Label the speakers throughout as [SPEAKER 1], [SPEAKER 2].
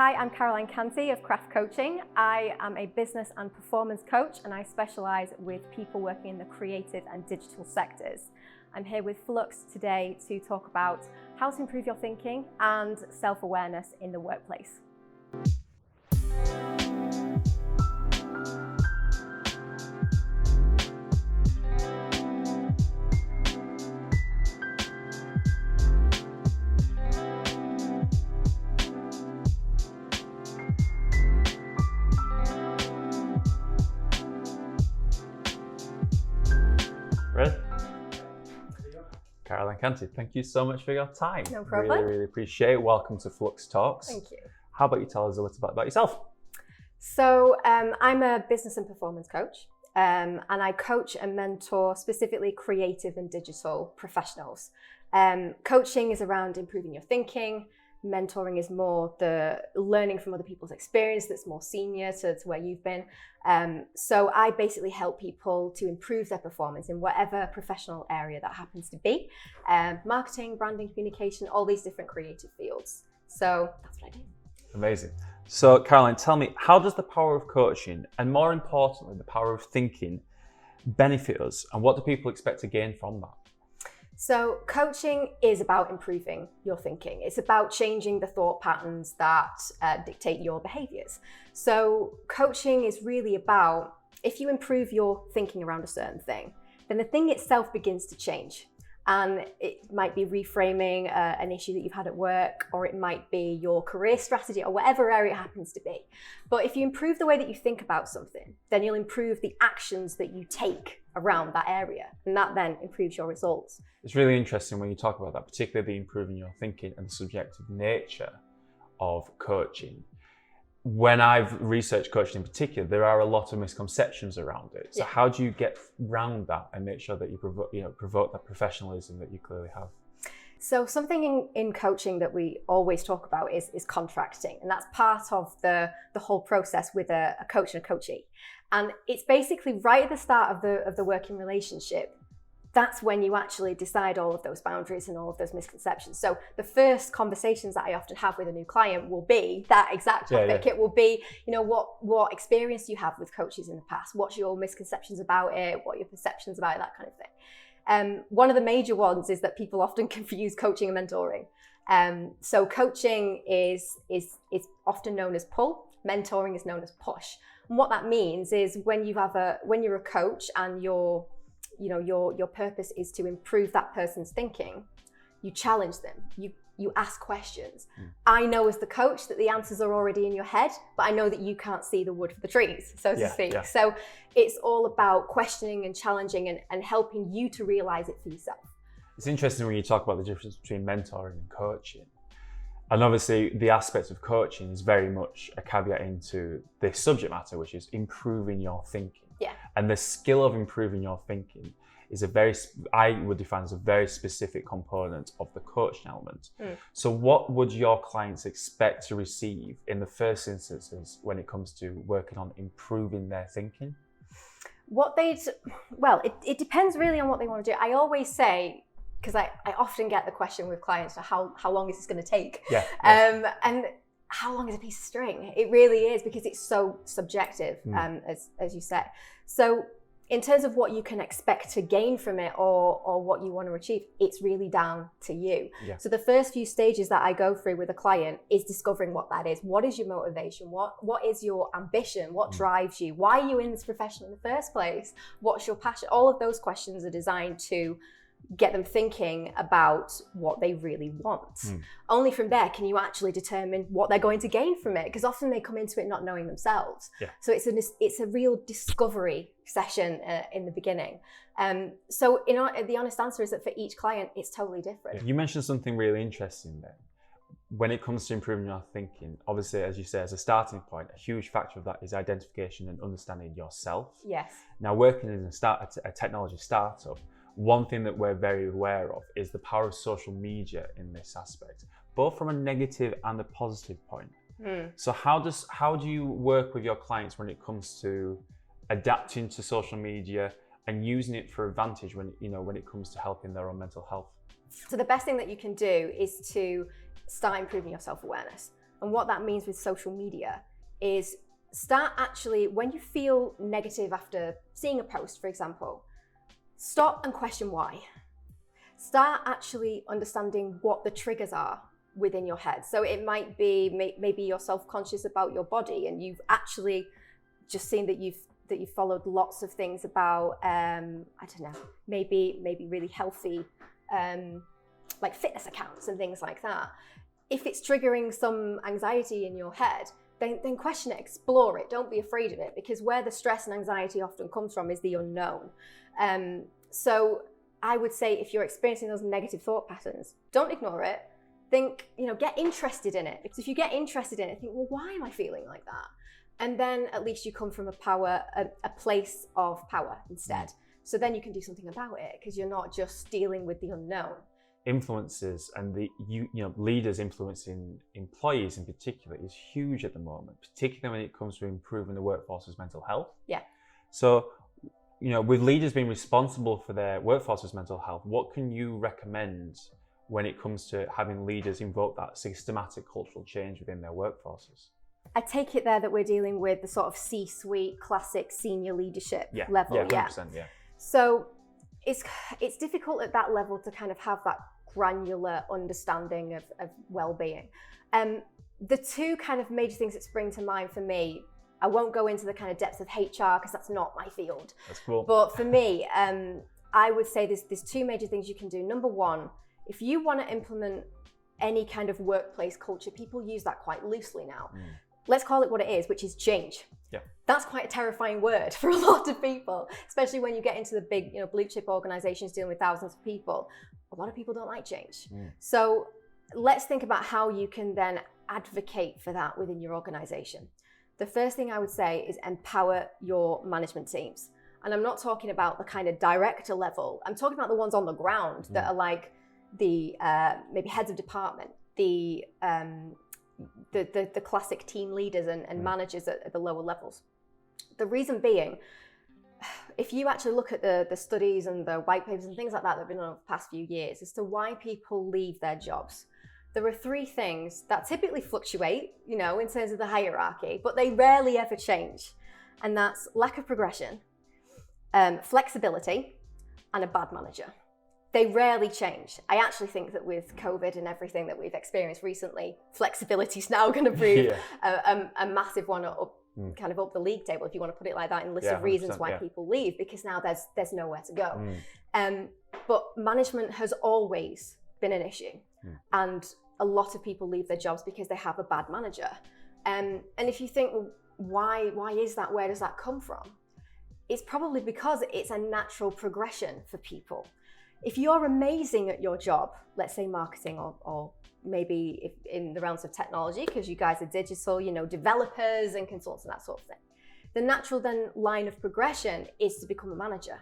[SPEAKER 1] Hi, I'm Canty of Craft Coaching. I am a business and performance coach, and I specialise with people working in the creative and digital sectors. I'm here with Fluxxt today to talk about how to improve your thinking and self-awareness in the workplace.
[SPEAKER 2] Caroline Canty, thank you so much for your time.
[SPEAKER 1] No problem.
[SPEAKER 2] Really appreciate it. Welcome to Fluxxt Talks.
[SPEAKER 1] Thank you.
[SPEAKER 2] How about you tell us a little bit about yourself?
[SPEAKER 1] So I'm a business and performance coach, and I coach and mentor specifically creative and digital professionals. Coaching is around improving your thinking. Mentoring is more the learning from other people's experience that's more senior to where you've been. So I basically help people to improve their performance in whatever professional area that happens to be. Marketing, branding, communication, all these different creative fields. So that's what I do.
[SPEAKER 2] Amazing. So Caroline, tell me, how does the power of coaching, and more importantly, the power of thinking, benefit us, and what do people expect to gain from that?
[SPEAKER 1] So coaching is about improving your thinking. It's about changing the thought patterns that dictate your behaviors. So coaching is really about, if you improve your thinking around a certain thing, then the thing itself begins to change. And it might be reframing an issue that you've had at work, or it might be your career strategy, or whatever area it happens to be. But if you improve the way that you think about something, then you'll improve the actions that you take around that area, and that then improves your results.
[SPEAKER 2] It's really interesting when you talk about that, particularly the improving your thinking and the subjective nature of coaching. When I've researched coaching in particular, there are a lot of misconceptions around it. So how do you get around that and make sure that you provoke that professionalism that you clearly have?
[SPEAKER 1] So something in coaching that we always talk about is contracting, and that's part of the whole process with a coach and a coachee. And it's basically right at the start of the working relationship. That's when you actually decide all of those boundaries and all of those misconceptions. So the first conversations that I often have with a new client will be that exact topic. It will be, what experience do you have with coaches in the past? What's your misconceptions about it? What are your perceptions about it? That kind of thing. One of the major ones is that people often confuse coaching and mentoring. So coaching is often known as pull. Mentoring is known as push. And what that means is when you're a coach and your purpose is to improve that person's thinking, you challenge them, you ask questions. I know as the coach that the answers are already in your head, but I know that you can't see the wood for the trees, so to speak. Yeah. So it's all about questioning and challenging and helping you to realize it for yourself.
[SPEAKER 2] It's interesting when you talk about the difference between mentoring and coaching. And obviously the aspect of coaching is very much a caveat into this subject matter, which is improving your thinking.
[SPEAKER 1] Yeah.
[SPEAKER 2] And the skill of improving your thinking is I would define as a very specific component of the coaching element. So what would your clients expect to receive in the first instances when it comes to working on improving their thinking?
[SPEAKER 1] It depends really on what they want to do. I always say, because I often get the question with clients, how long is this going to take? And how long is a piece of string? It really is, because it's so subjective, as you said. So in terms of what you can expect to gain from it or what you want to achieve, it's really down to you. Yeah. So the first few stages that I go through with a client is discovering what that is. What is your motivation? What is your ambition? What drives you? Why are you in this profession in the first place? What's your passion? All of those questions are designed to get them thinking about what they really want. Only from there can you actually determine what they're going to gain from it, because often they come into it not knowing themselves. So it's a real discovery session in the beginning. So the honest answer is that for each client it's totally different.
[SPEAKER 2] You mentioned something really interesting there. When it comes to improving your thinking, obviously, as you say, as a starting point, a huge factor of that is identification and understanding yourself.
[SPEAKER 1] Yes.
[SPEAKER 2] Now, working in a technology startup, one thing that we're very aware of is the power of social media in this aspect, both from a negative and a positive point. So how do you work with your clients when it comes to adapting to social media and using it for advantage when it comes to helping their own mental health?
[SPEAKER 1] So the best thing that you can do is to start improving your self-awareness. And what that means with social media is start actually, when you feel negative after seeing a post, for example, stop and question why. Start actually understanding what the triggers are within your head. So it might be maybe you're self-conscious about your body, and you've actually just seen that you've followed lots of things about I don't know, maybe really healthy like fitness accounts and things like that. If it's triggering some anxiety in your head, then question it, explore it. Don't be afraid of it, because where the stress and anxiety often comes from is the unknown. So I would say, if you're experiencing those negative thought patterns, don't ignore it. Think, get interested in it. Because if you get interested in it, think, well, why am I feeling like that? And then at least you come from a place of power instead. So then you can do something about it, because you're not just dealing with the unknown.
[SPEAKER 2] Influencers and leaders influencing employees in particular is huge at the moment, particularly when it comes to improving the workforce's mental health.
[SPEAKER 1] Yeah.
[SPEAKER 2] So, with leaders being responsible for their workforce's mental health, what can you recommend when it comes to having leaders invoke that systematic cultural change within their workforces?
[SPEAKER 1] I take it there that we're dealing with the sort of C-suite, classic senior leadership level.
[SPEAKER 2] Yeah, 100%, yeah.
[SPEAKER 1] So it's difficult at that level to kind of have that granular understanding of well-being. The two kind of major things that spring to mind for me, I won't go into the kind of depths of HR because that's not my field.
[SPEAKER 2] That's cool.
[SPEAKER 1] But for me, I would say there's two major things you can do. Number one, if you want to implement any kind of workplace culture, people use that quite loosely now. Let's call it what it is, which is change.
[SPEAKER 2] Yeah.
[SPEAKER 1] That's quite a terrifying word for a lot of people, especially when you get into the big, blue chip organizations dealing with thousands of people. A lot of people don't like change. So let's think about how you can then advocate for that within your organization. The first thing I would say is empower your management teams. And I'm not talking about the kind of director level. I'm talking about the ones on the ground that are like the maybe heads of department, the classic team leaders and managers at the lower levels. The reason being, if you actually look at the studies and the white papers and things like that have been on over the past few years as to why people leave their jobs, there are three things that typically fluctuate, in terms of the hierarchy, but they rarely ever change. And that's lack of progression, flexibility, and a bad manager. They rarely change. I actually think that with COVID and everything that we've experienced recently, flexibility is now going to prove a massive one up the league table, if you want to put it like that, in list of reasons why people leave, because now there's nowhere to go. But management has always been an issue, and a lot of people leave their jobs because they have a bad manager. And if you think, well, why is that? Where does that come from? It's probably because it's a natural progression for people. If you're amazing at your job, let's say marketing or maybe if in the realms of technology, because you guys are digital, developers and consultants and that sort of thing, the natural then line of progression is to become a manager.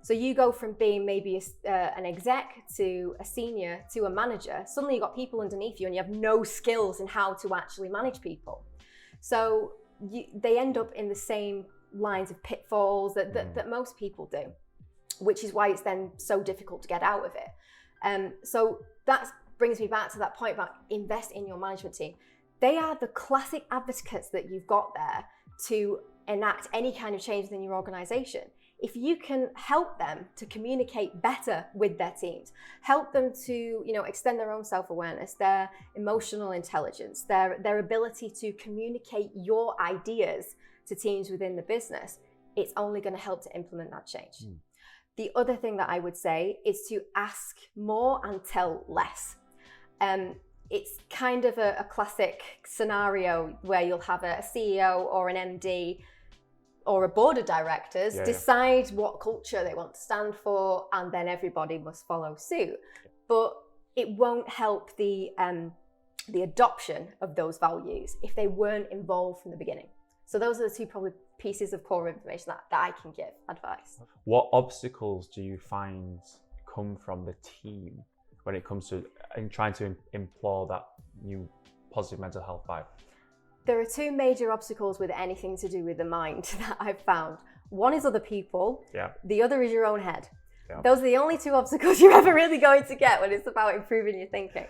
[SPEAKER 1] So you go from being maybe an exec to a senior to a manager. Suddenly you've got people underneath you and you have no skills in how to actually manage people. So they end up in the same lines of pitfalls that most people do, which is why it's then so difficult to get out of it. So that brings me back to that point about invest in your management team. They are the classic advocates that you've got there to enact any kind of change within your organization. If you can help them to communicate better with their teams, help them to extend their own self-awareness, their emotional intelligence, their ability to communicate your ideas to teams within the business, it's only going to help to implement that change. The other thing that I would say is to ask more and tell less. It's kind of a classic scenario where you'll have a CEO or an MD or a board of directors decide what culture they want to stand for, and then everybody must follow suit. But it won't help the adoption of those values if they weren't involved from the beginning. So those are the two probably pieces of core information that I can give advice.
[SPEAKER 2] What obstacles do you find come from the team when it comes to trying to implore that new positive mental health vibe?
[SPEAKER 1] There are two major obstacles with anything to do with the mind that I've found. One is other people. The other is your own head. Those are the only two obstacles you're ever really going to get when it's about improving your thinking.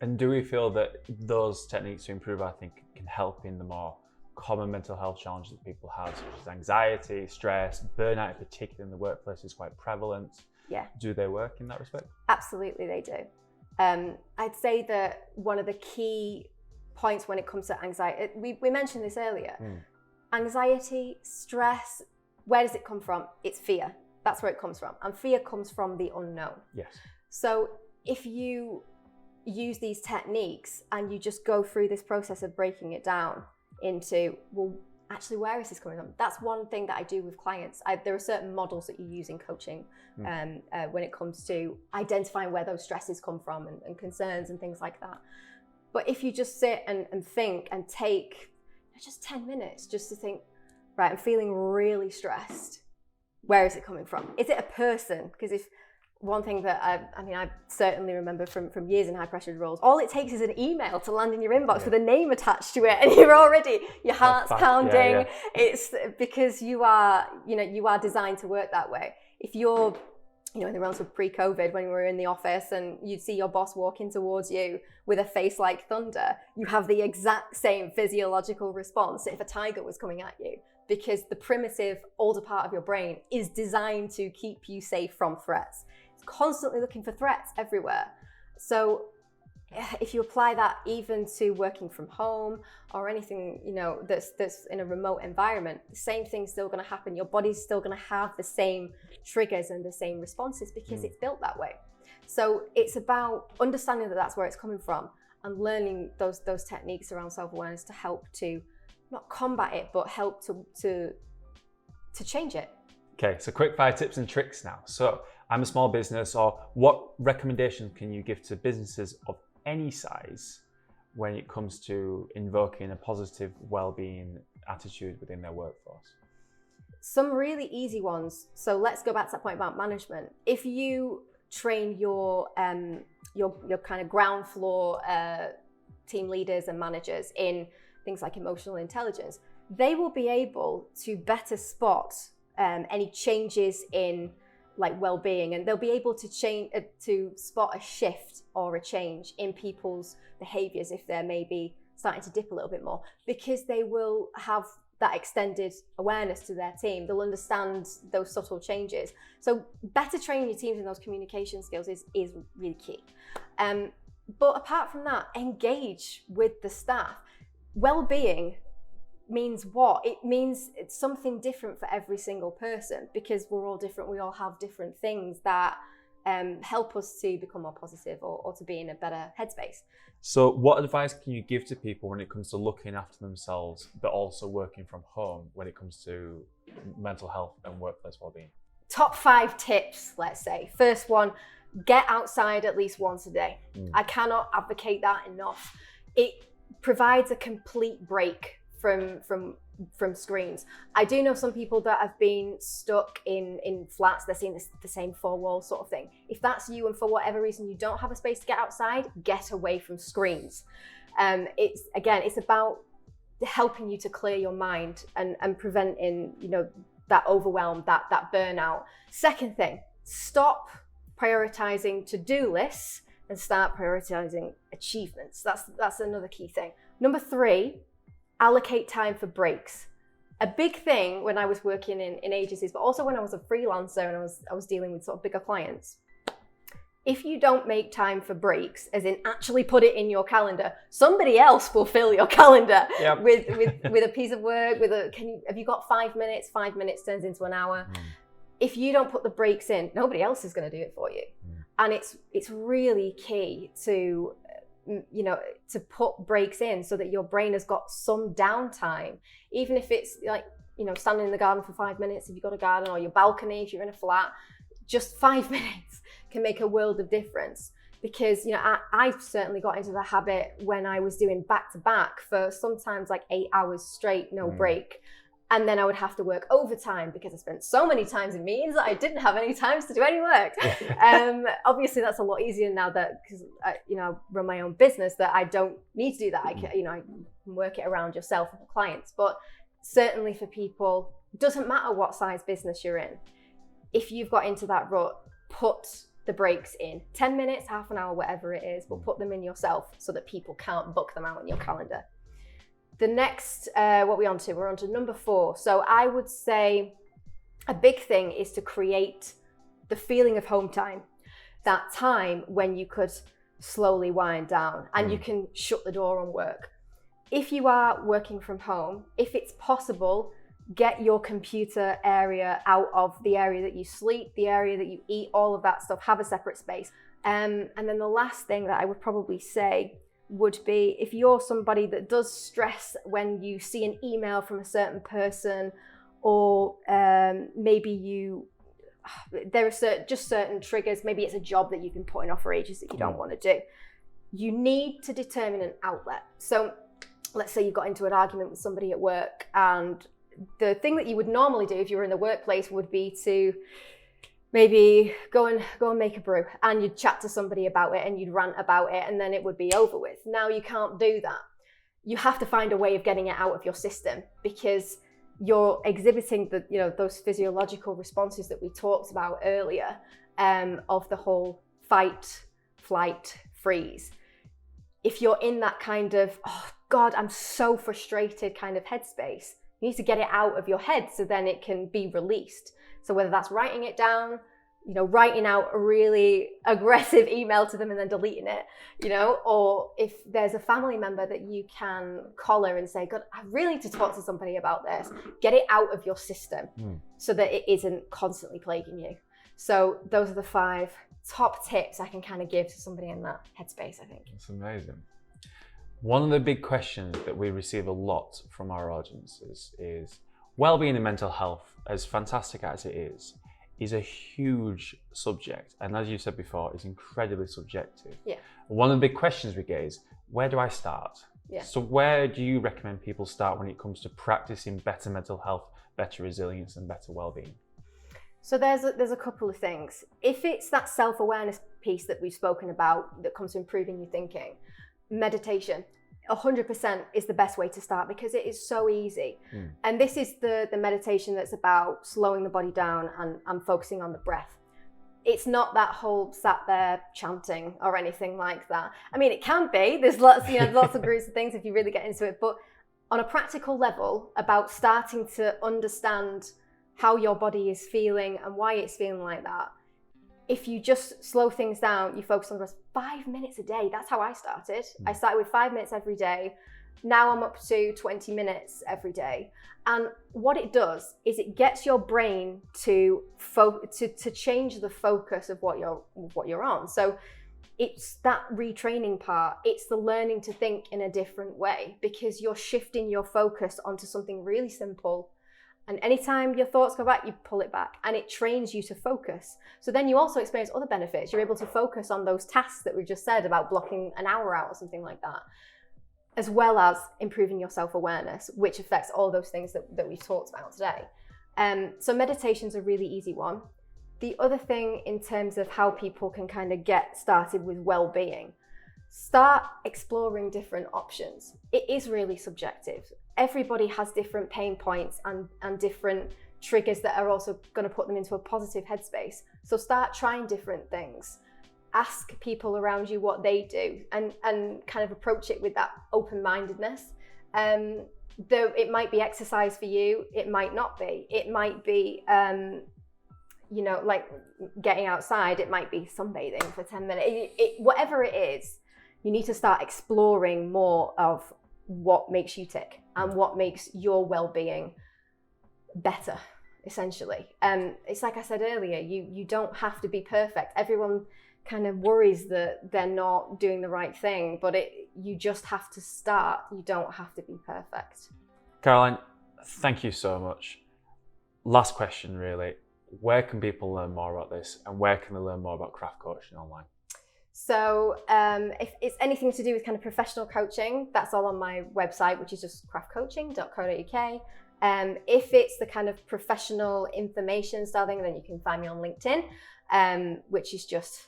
[SPEAKER 2] And do we feel that those techniques to improve, I think, can help in the more common mental health challenges that people have, such as anxiety, stress, burnout in particular in the workplace is quite prevalent?
[SPEAKER 1] Yeah.
[SPEAKER 2] Do they work in that respect?
[SPEAKER 1] Absolutely, they do. I'd say that one of the key points when it comes to anxiety, we mentioned this earlier, anxiety, stress, where does it come from? It's fear. That's where it comes from. And fear comes from the unknown.
[SPEAKER 2] Yes.
[SPEAKER 1] So if you use these techniques and you just go through this process of breaking it down into, well, actually, where is this coming from? That's one thing that I do with clients. There are certain models that you use in coaching when it comes to identifying where those stresses come from and concerns and things like that. But if you just sit and think and take just 10 minutes just to think, right, I'm feeling really stressed. Where is it coming from? Is it a person? Because if one thing that I certainly remember from years in high pressure roles, all it takes is an email to land in your inbox with a name attached to it, and you're already, your heart's pounding. Yeah. It's because you are designed to work that way. If you're, in the realms of pre-COVID, when we were in the office and you'd see your boss walking towards you with a face like thunder, you have the exact same physiological response if a tiger was coming at you, because the primitive older part of your brain is designed to keep you safe from threats. It's constantly looking for threats everywhere. So if you apply that even to working from home or anything, that's in a remote environment, the same thing's still going to happen. Your body's still going to have the same triggers and the same responses because it's built that way. So it's about understanding that that's where it's coming from and learning those techniques around self-awareness to help to not combat it, but help to change it.
[SPEAKER 2] Okay, so quick fire tips and tricks now. So I'm a small business, or what recommendations can you give to businesses of any size when it comes to invoking a positive well-being attitude within their workforce?
[SPEAKER 1] Some really easy ones. So let's go back to that point about management. If you train your kind of ground floor team leaders and managers in things like emotional intelligence, they will be able to better spot any changes in like well-being, and they'll be able to spot a shift or a change in people's behaviors if they're maybe starting to dip a little bit more, because they will have that extended awareness to their team. They'll understand those subtle changes. So better training your teams in those communication skills is really key. But apart from that, engage with the staff. Well-being means what? It means it's something different for every single person, because we're all different. We all have different things that help us to become more positive or to be in a better headspace.
[SPEAKER 2] So what advice can you give to people when it comes to looking after themselves, but also working from home when it comes to mental health and workplace well-being?
[SPEAKER 1] Top 5 tips, let's say. First one, get outside at least once a day. I cannot advocate that enough. It provides a complete break from screens. I do know some people that have been stuck in flats. They're seeing the same 4 walls sort of thing. If that's you, and for whatever reason you don't have a space to get outside, get away from screens. It's about helping you to clear your mind and preventing that overwhelm, that burnout. Second thing, stop prioritizing to-do lists and start prioritizing achievements. That's another key thing. Number 3, allocate time for breaks. A big thing when I was working in agencies, but also when I was a freelancer and I was dealing with sort of bigger clients, if you don't make time for breaks, as in actually put it in your calendar, somebody else will fill your calendar with a piece of work, have you got 5 minutes? 5 minutes turns into an hour. If you don't put the breaks in, nobody else is going to do it for you. And it's really key to put breaks in so that your brain has got some downtime, even if it's like, standing in the garden for 5 minutes if you've got a garden, or your balcony if you're in a flat. Just 5 minutes can make a world of difference, because I certainly got into the habit when I was doing back-to-back for sometimes like 8 hours straight, no break. And then I would have to work overtime because I spent so many times in meetings that I didn't have any times to do any work. Obviously, that's a lot easier now that, because I run my own business, that I don't need to do that. I can work it around yourself and clients. But certainly for people, it doesn't matter what size business you're in. If you've got into that rut, put the breaks in. 10 minutes, half an hour, whatever it is, but put them in yourself so that people can't book them out in your calendar. The next, what we're on to number 4. So I would say a big thing is to create the feeling of home time, that time when you could slowly wind down and you can shut the door on work. If you are working from home, if it's possible, get your computer area out of the area that you sleep, the area that you eat, all of that stuff, have a separate space. And then the last thing that I would probably say would be, if you're somebody that does stress when you see an email from a certain person, or maybe there are certain triggers, maybe it's a job that you've been putting off for ages that you don't want to do. You need to determine an outlet. So let's say you got into an argument with somebody at work, and the thing that you would normally do if you were in the workplace would be to maybe go and make a brew, and you'd chat to somebody about it and you'd rant about it, and then it would be over with. Now you can't do that. You have to find a way of getting it out of your system, because you're exhibiting those physiological responses that we talked about earlier, of the whole fight, flight, freeze. If you're in that kind of, oh God, I'm so frustrated kind of headspace, you need to get it out of your head so then it can be released. So whether that's writing it down, writing out a really aggressive email to them and then deleting it, or if there's a family member that you can collar and say, God, I really need to talk to somebody about this, get it out of your system so that it isn't constantly plaguing you. So those are the 5 top tips I can kind of give to somebody in that headspace, I think.
[SPEAKER 2] That's amazing. One of the big questions that we receive a lot from our audiences is well-being and mental health, as fantastic as it is a huge subject. And as you said before, it's incredibly subjective.
[SPEAKER 1] Yeah.
[SPEAKER 2] One of the big questions we get is, where do I start?
[SPEAKER 1] Yeah.
[SPEAKER 2] So where do you recommend people start when it comes to practicing better mental health, better resilience, and better well-being?
[SPEAKER 1] So there's a couple of things. If it's that self-awareness piece that we've spoken about that comes to improving your thinking, meditation 100% is the best way to start, because it is so easy. And this is the meditation that's about slowing the body down and focusing on the breath. It's not that whole sat there chanting or anything like that. I mean, it can be. There's lots of groups of things if you really get into it. But on a practical level, about starting to understand how your body is feeling and why it's feeling like that. If you just slow things down, you focus on the breath, 5 minutes a day. That's how I started. I started with 5 minutes every day. Now I'm up to 20 minutes every day. And what it does is it gets your brain to change the focus of what you're on. So it's that retraining part. It's the learning to think in a different way, because you're shifting your focus onto something really simple. And anytime your thoughts go back, you pull it back, and it trains you to focus. So then you also experience other benefits. You're able to focus on those tasks that we just said about blocking an hour out or something like that, as well as improving your self-awareness, which affects all those things that we've talked about today. So meditation's a really easy one. The other thing in terms of how people can kind of get started with well-being, start exploring different options. It is really subjective. Everybody has different pain points and different triggers that are also going to put them into a positive headspace. So start trying different things. Ask people around you what they do, and kind of approach it with that open-mindedness. Though it might be exercise for you, it might not be. It might be, like getting outside. It might be sunbathing for 10 minutes. Whatever it is, you need to start exploring more of what makes you tick and what makes your well-being better, essentially. It's like I said earlier, you don't have to be perfect. Everyone kind of worries that they're not doing the right thing, but you just have to start. You don't have to be perfect.
[SPEAKER 2] Caroline, thank you so much. Last question, really. Where can people learn more about this, and where can they learn more about craft coaching online?
[SPEAKER 1] So if it's anything to do with kind of professional coaching, that's all on my website, which is just craftcoaching.co.uk. If it's the kind of professional information style thing, then you can find me on LinkedIn, which is just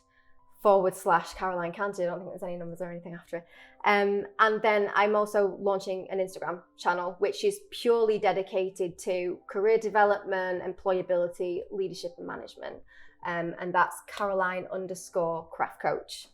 [SPEAKER 1] /Caroline Canty. I don't think there's any numbers or anything after it. And then I'm also launching an Instagram channel, which is purely dedicated to career development, employability, leadership and management. and that's Caroline_craft coach.